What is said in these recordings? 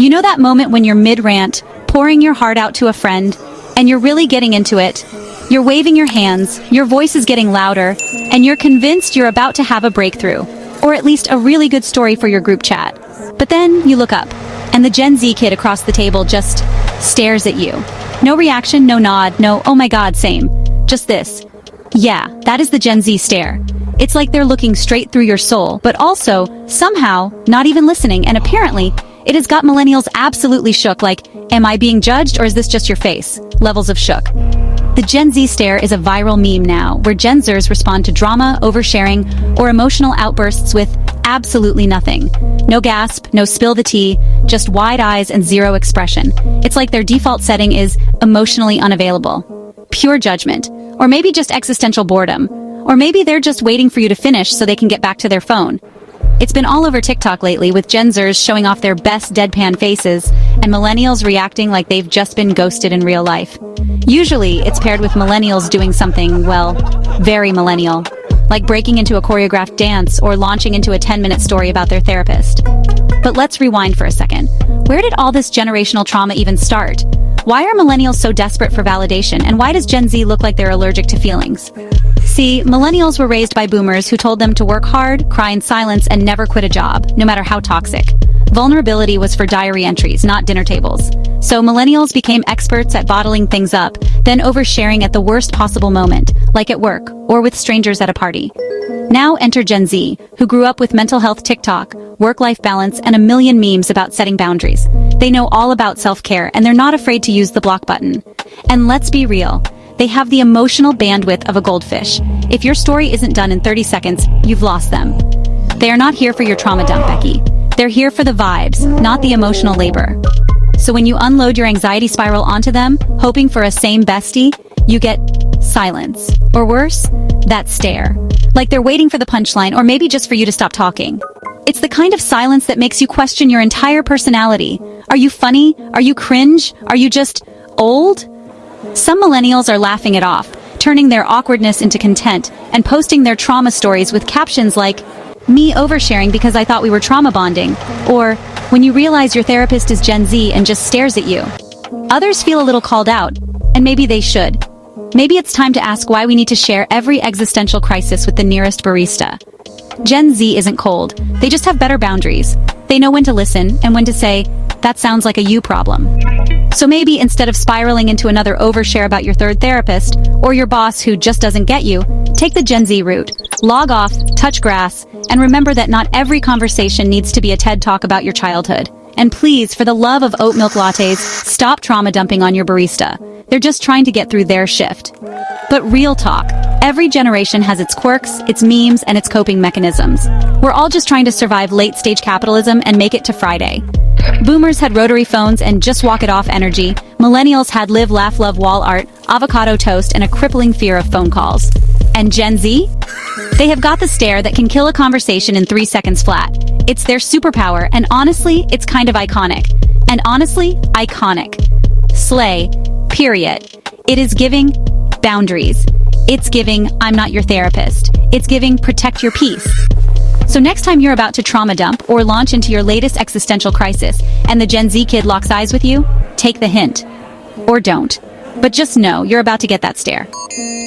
You know that moment when you're mid-rant, pouring your heart out to a friend, and you're really getting into it? You're waving your hands, your voice is getting louder, and you're convinced you're about to have a breakthrough, or at least a really good story for your group chat. But then you look up, and the Gen Z kid across the table just stares at you. No reaction, no nod, no, oh my god, same. Just this. Yeah, that is the Gen Z stare. It's like they're looking straight through your soul, but also, somehow, not even listening, and apparently, it has got millennials absolutely shook, like, am I being judged or is this just your face? Levels of shook. The Gen Z stare is a viral meme now, where Gen Zers respond to drama, oversharing, or emotional outbursts with absolutely nothing. No gasp, no spill the tea, just wide eyes and zero expression. It's like their default setting is emotionally unavailable. Pure judgment. Or maybe just existential boredom. Or maybe they're just waiting for you to finish so they can get back to their phone. It's been all over TikTok lately, with Gen Zers showing off their best deadpan faces, and millennials reacting like they've just been ghosted in real life. Usually, it's paired with millennials doing something, well, very millennial, like breaking into a choreographed dance or launching into a 10-minute story about their therapist. But let's rewind for a second. Where did all this generational trauma even start? Why are millennials so desperate for validation, and why does Gen Z look like they're allergic to feelings? See, millennials were raised by boomers who told them to work hard, cry in silence, and never quit a job, no matter how toxic. Vulnerability was for diary entries, not dinner tables. So millennials became experts at bottling things up, then oversharing at the worst possible moment, like at work, or with strangers at a party. Now enter Gen Z, who grew up with mental health TikTok, work-life balance, and a million memes about setting boundaries. They know all about self-care, and they're not afraid to use the block button. And let's be real. They have the emotional bandwidth of a goldfish. If your story isn't done in 30 seconds, you've lost them. They are not here for your trauma dump, Becky. They're here for the vibes, not the emotional labor. So when you unload your anxiety spiral onto them, hoping for a same bestie, you get silence. Or worse, that stare. Like they're waiting for the punchline, or maybe just for you to stop talking. It's the kind of silence that makes you question your entire personality. Are you funny? Are you cringe? Are you just old? Some millennials are laughing it off, turning their awkwardness into content, and posting their trauma stories with captions like, "Me oversharing because I thought we were trauma bonding," or, "When you realize your therapist is Gen Z and just stares at you." Others feel a little called out, and maybe they should. Maybe it's time to ask why we need to share every existential crisis with the nearest barista. Gen Z isn't cold, they just have better boundaries. They know when to listen and when to say, "That sounds like a you problem." So maybe instead of spiraling into another overshare about your third therapist, or your boss who just doesn't get you, take the Gen Z route. Log off, touch grass, and remember that not every conversation needs to be a TED Talk about your childhood. And please, for the love of oat milk lattes, stop trauma dumping on your barista. They're just trying to get through their shift. But real talk, every generation has its quirks, its memes, and its coping mechanisms. We're all just trying to survive late-stage capitalism and make it to Friday. Boomers had rotary phones and just walk it off energy. Millennials had live, laugh, love wall art, avocado toast, and a crippling fear of phone calls. And Gen Z? They have got the stare that can kill a conversation in 3 seconds flat. It's their superpower, and honestly, it's kind of iconic. And honestly, iconic. Slay. Period. It is giving boundaries. It's giving I'm not your therapist. It's giving protect your peace. So next time you're about to trauma dump or launch into your latest existential crisis and the Gen Z kid locks eyes with you, take the hint. Or don't. But just know you're about to get that stare.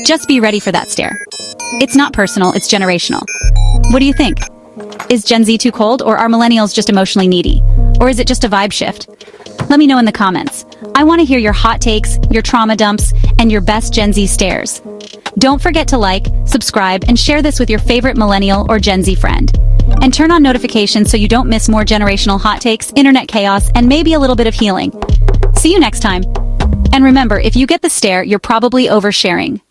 Just be ready for that stare. It's not personal, it's generational. What do you think? Is Gen Z too cold, or are millennials just emotionally needy? Or is it just a vibe shift? Let me know in the comments. I want to hear your hot takes, your trauma dumps, and your best Gen Z stares. Don't forget to like, subscribe, and share this with your favorite millennial or Gen Z friend. And turn on notifications so you don't miss more generational hot takes, internet chaos, and maybe a little bit of healing. See you next time. And remember, if you get the stare, you're probably oversharing.